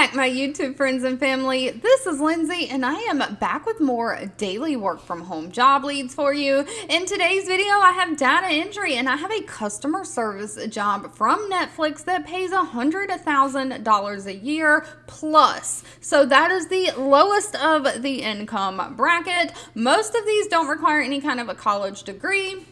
back, my YouTube friends and family. This is Lindsay, and I am back with more daily work from home job leads for you. In today's video, I have data entry, and I have a customer service job from Netflix that pays $100,000 a year plus. So that is the lowest of the income bracket. Most of these don't require any kind of a college degree.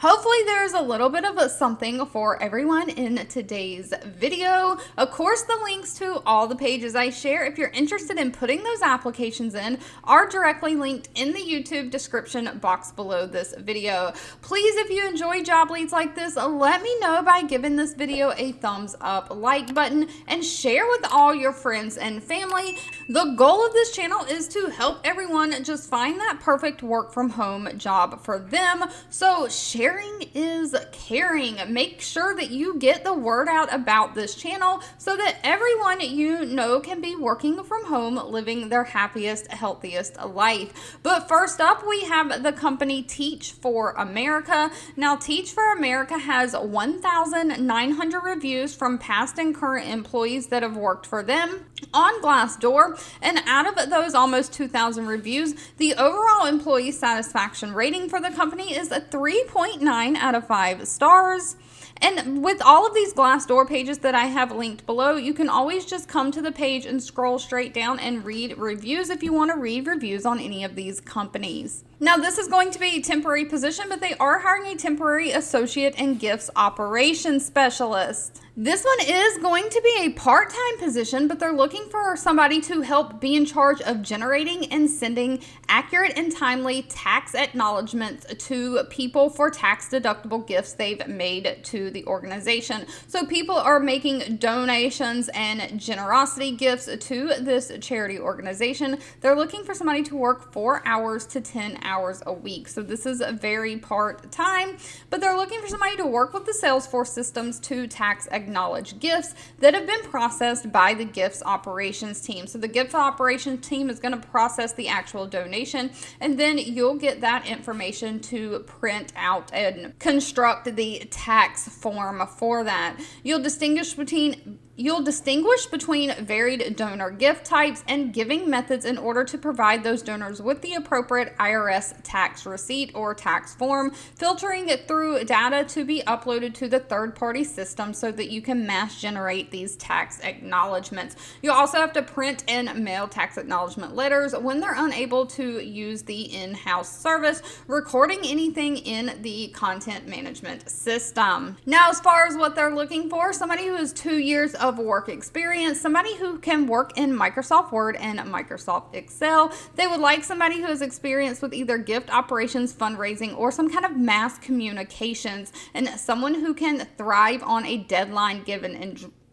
Hopefully there's a little bit of something for everyone in today's video. Of course, the links to all the pages I share, if you're interested in putting those applications in, are directly linked in the YouTube description box below this video. Please, if you enjoy job leads like this, let me know by giving this video a thumbs up like button and share with all your friends and family. The goal of this channel is to help everyone just find that perfect work from home job for them. So sharing is caring. Make sure that you get the word out about this channel so that everyone you know can be working from home, living their happiest, healthiest life. But first up, we have the company Teach For America. Now, Teach For America has 1,900 reviews from past and current employees that have worked for them on Glassdoor, and out of those almost 2,000 reviews, the overall employee satisfaction rating for the company is a 3.9 out of 5 stars. And with all of these Glassdoor pages that I have linked below, you can always just come to the page and scroll straight down and read reviews if you want to read reviews on any of these companies. Now, this is going to be a temporary position, but they are hiring a temporary associate and gifts operations specialist. This one is going to be a part-time position, but they're looking for somebody to help be in charge of generating and sending accurate and timely tax acknowledgments to people for tax-deductible gifts they've made to the organization. So people are making donations and generosity gifts to this charity organization. They're looking for somebody to work 4 hours to 10 hours a week. So this is a very part-time, but they're looking for somebody to work with the Salesforce systems to tax acknowledge gifts that have been processed by the gifts operations team. So the gifts operations team is going to process the actual donation, and then you'll get that information to print out and construct the tax form for that. You'll distinguish between varied donor gift types and giving methods in order to provide those donors with the appropriate IRS tax receipt or tax form, filtering it through data to be uploaded to the third-party system so that you can mass generate these tax acknowledgments. You also have to print and mail tax acknowledgement letters when they're unable to use the in-house service, recording anything in the content management system. Now, as far as what they're looking for, somebody who has 2 years of work experience, somebody who can work in Microsoft Word and Microsoft Excel. They would like somebody who has experience with either gift operations, fundraising, or some kind of mass communications, and someone who can thrive on a deadline given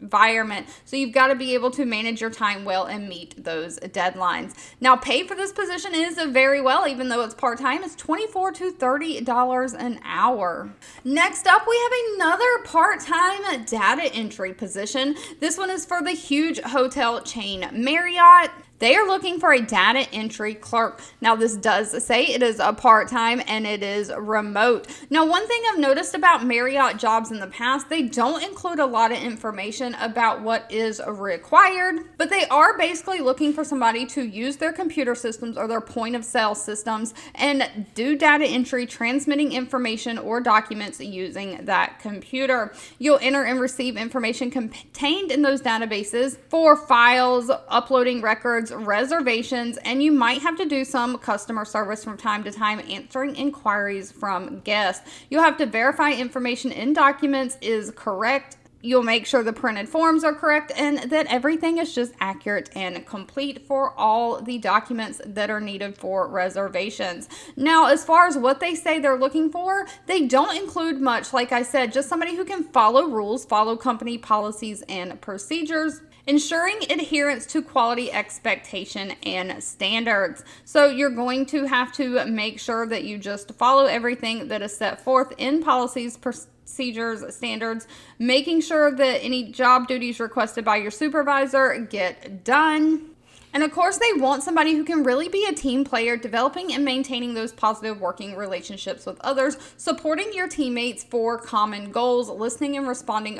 environment. So you've got to be able to manage your time well and meet those deadlines. Now, pay for this position is very well, even though it's part-time. It's $24 to $30 an hour. Next up, we have another part-time data entry position. This one is for the huge hotel chain Marriott. They are looking for a data entry clerk. Now, this does say it is a part-time and it is remote. Now, one thing I've noticed about Marriott jobs in the past, they don't include a lot of information about what is required, but they are basically looking for somebody to use their computer systems or their point of sale systems and do data entry, transmitting information or documents using that computer. You'll enter and receive information contained in those databases for files, uploading records, reservations, and you might have to do some customer service from time to time, answering inquiries from guests. You'll have to verify information in documents is correct. You'll make sure the printed forms are correct and that everything is just accurate and complete for all the documents that are needed for reservations. Now, as far as what they say they're looking for, they don't include much. Like I said, just somebody who can follow rules, follow company policies and procedures, ensuring adherence to quality expectation and standards. So you're going to have to make sure that you just follow everything that is set forth in policies, procedures, standards, making sure that any job duties requested by your supervisor get done. And of course, they want somebody who can really be a team player, developing and maintaining those positive working relationships with others, supporting your teammates for common goals, listening and responding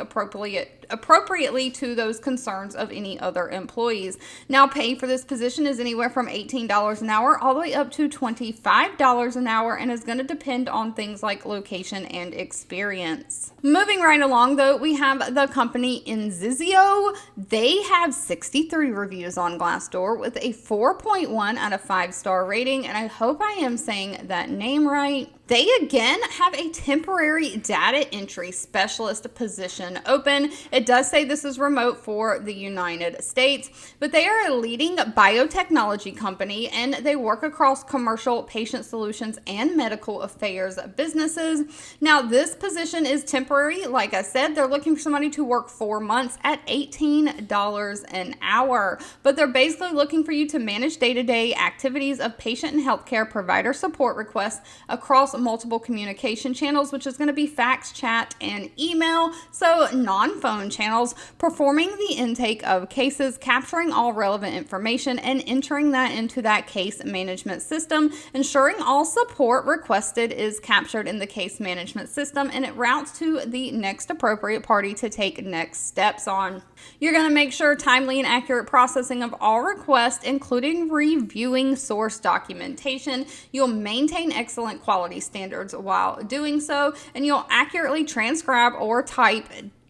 appropriately to those concerns of any other employees. Now, pay for this position is anywhere from $18 an hour all the way up to $25 an hour, and is going to depend on things like location and experience. Moving right along, though, we have the company Inizio. They have 63 reviews on Glassdoor with a 4.1 out of 5-star rating, and I hope I am saying that name right. They again have a temporary data entry specialist position open. It does say this is remote for the United States, but they are a leading biotechnology company, and they work across commercial, patient solutions, and medical affairs businesses. Now, this position is temporary. Like I said, they're looking for somebody to work 4 months at $18 an hour, but they're basically looking for you to manage day-to-day activities of patient and healthcare provider support requests across multiple communication channels, which is going to be fax, chat, and email, so non-phone channels, performing the intake of cases, capturing all relevant information, and entering that into that case management system, ensuring all support requested is captured in the case management system, and it routes to the next appropriate party to take next steps on. You're going to make sure timely and accurate processing of all requests, including reviewing source documentation. You'll maintain excellent quality standards while doing so, and you'll accurately transcribe or type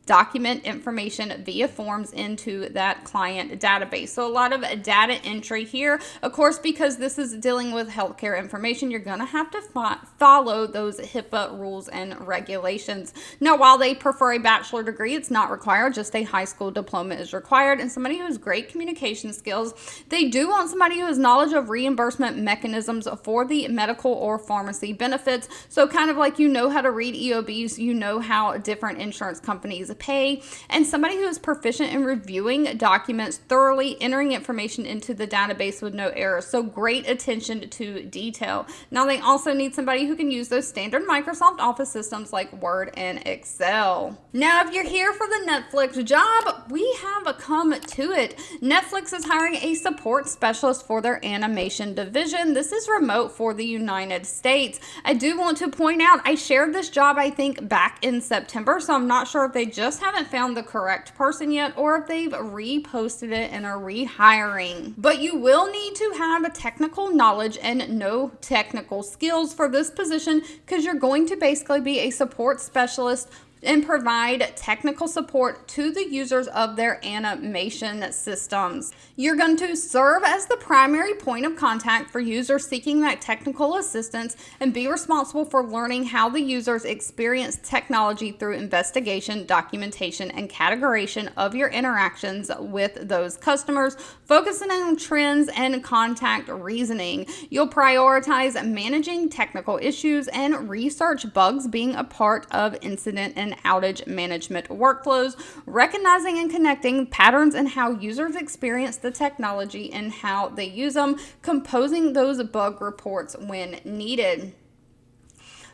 document information via forms into that client database. So a lot of data entry here. Of course, because this is dealing with healthcare information, you're going to have to follow those HIPAA rules and regulations. Now, while they prefer a bachelor degree, it's not required. Just a high school diploma is required, and somebody who has great communication skills. They do want somebody who has knowledge of reimbursement mechanisms for the medical or pharmacy benefits. So kind of like you know how to read EOBs, you know how different insurance companies pay, and somebody who is proficient in reviewing documents thoroughly, entering information into the database with no errors. So great attention to detail. Now, they also need somebody who can use those standard Microsoft Office systems like Word and Excel. Now, if you're here for the Netflix job, we have come to it. Netflix is hiring a support specialist for their animation division. This is remote for the United States. I do want to point out, I shared this job, I think, back in September, so I'm not sure if they just haven't found the correct person yet, or if they've reposted it and are rehiring. But you will need to have a technical knowledge and no technical skills for this position, because you're going to basically be a support specialist and provide technical support to the users of their animation systems. You're going to serve as the primary point of contact for users seeking that technical assistance, and be responsible for learning how the users experience technology through investigation, documentation, and categorization of your interactions with those customers, focusing on trends and contact reasoning. You'll prioritize managing technical issues and research bugs, being a part of incident and outage management workflows, recognizing and connecting patterns in how users experience the technology and how they use them, composing those bug reports when needed.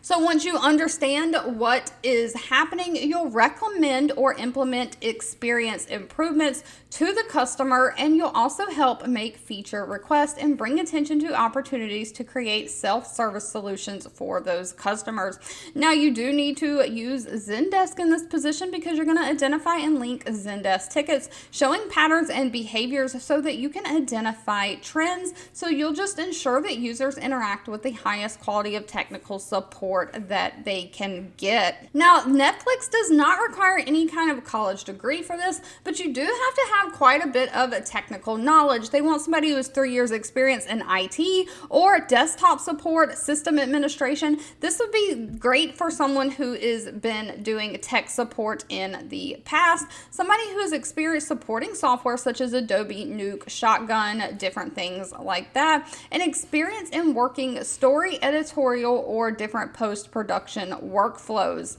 So once you understand what is happening, you'll recommend or implement experience improvements to the customer, and you'll also help make feature requests and bring attention to opportunities to create self-service solutions for those customers. Now, you do need to use Zendesk in this position, because you're going to identify and link Zendesk tickets showing patterns and behaviors so that you can identify trends. So you'll just ensure that users interact with the highest quality of technical support that they can get. Now, Netflix does not require any kind of college degree for this, but you do have to have quite a bit of technical knowledge. They want somebody who has 3 years experience in IT or desktop support, system administration. This would be great for someone who has been doing tech support in the past. Somebody who has experience supporting software such as Adobe, Nuke, Shotgun, different things like that, and experience in working story, editorial, or different post-production workflows.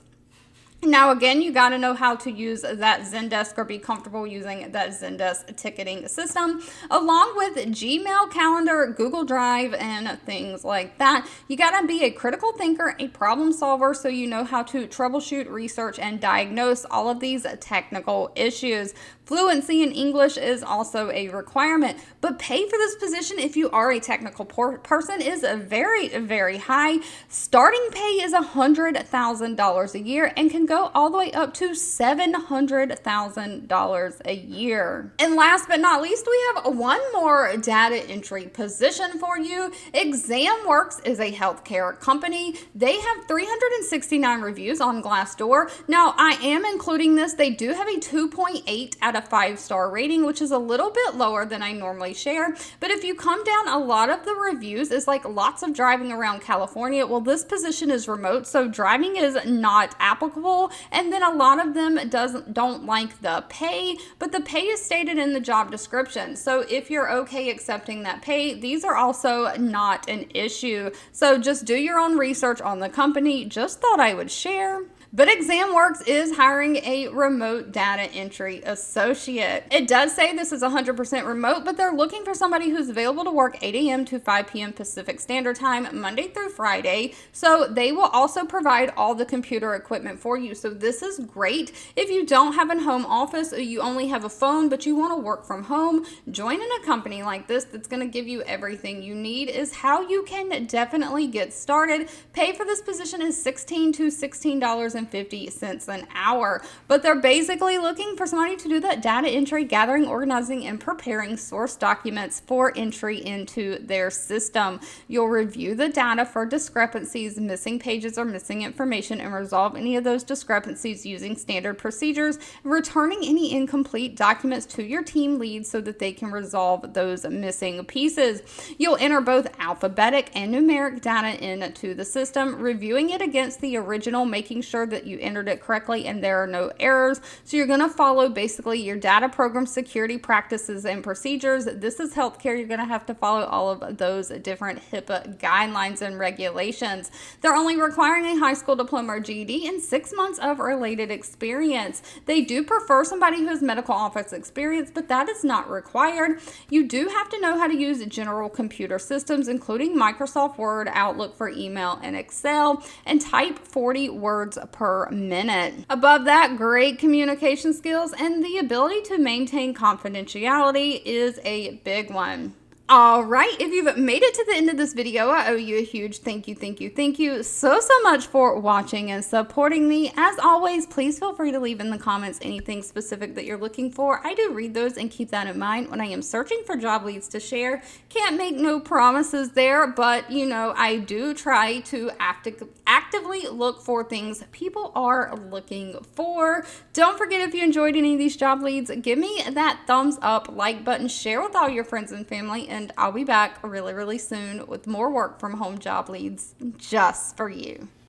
Now, again, you got to know how to use that Zendesk, or be comfortable using that Zendesk ticketing system, along with Gmail, Calendar, Google Drive, and things like that. You got to be a critical thinker, a problem solver, so you know how to troubleshoot, research, and diagnose all of these technical issues. Fluency in English is also a requirement, but pay for this position if you are a technical person is very, very high. Starting pay is $100,000 a year and can go all the way up to $700,000 a year. And last but not least, we have one more data entry position for you. Examworks is a healthcare company. They have 369 reviews on Glassdoor. Now, I am including this. They do have a 2.8 out of 5-star rating, which is a little bit lower than I normally share. But if you come down, a lot of the reviews is like lots of driving around California. Well, this position is remote, so driving is not applicable. And then a lot of them don't like the pay, but the pay is stated in the job description. So if you're okay accepting that pay, these are also not an issue. So just do your own research on the company. Just thought I would share. But Examworks is hiring a remote data entry associate. It does say this is 100% remote, but they're looking for somebody who's available to work 8 a.m. to 5 p.m. Pacific Standard Time, Monday through Friday. So they will also provide all the computer equipment for you. So this is great. If you don't have a home office or you only have a phone, but you want to work from home, joining a company like this that's going to give you everything you need is how you can definitely get started. Pay for this position is $16 to $16.50 an hour, but they're basically looking for somebody to do that data entry, gathering, organizing, and preparing source documents for entry into their system. You'll review the data for discrepancies, missing pages, or missing information, and resolve any of those discrepancies using standard procedures, returning any incomplete documents to your team lead so that they can resolve those missing pieces. You'll enter both alphabetic and numeric data into the system, reviewing it against the original, making sure that you entered it correctly and there are no errors. So you're going to follow basically your data program security practices and procedures. This is healthcare. You're going to have to follow all of those different HIPAA guidelines and regulations. They're only requiring a high school diploma or GED and 6 months of related experience. They do prefer somebody who has medical office experience, but that is not required. You do have to know how to use general computer systems, including Microsoft Word, Outlook for email, and Excel, and type 40 words per minute. Above that, great communication skills and the ability to maintain confidentiality is a big one. All right, if you've made it to the end of this video, I owe you a huge thank you so much for watching and supporting me. As always, please feel free to leave in the comments anything specific that you're looking for. I do read those and keep that in mind when I am searching for job leads to share. Can't make no promises there, but you know, I do try to actively look for things people are looking for. Don't forget, if you enjoyed any of these job leads, give me that thumbs up, like button, share with all your friends and family, and I'll be back really soon with more work from home job leads just for you.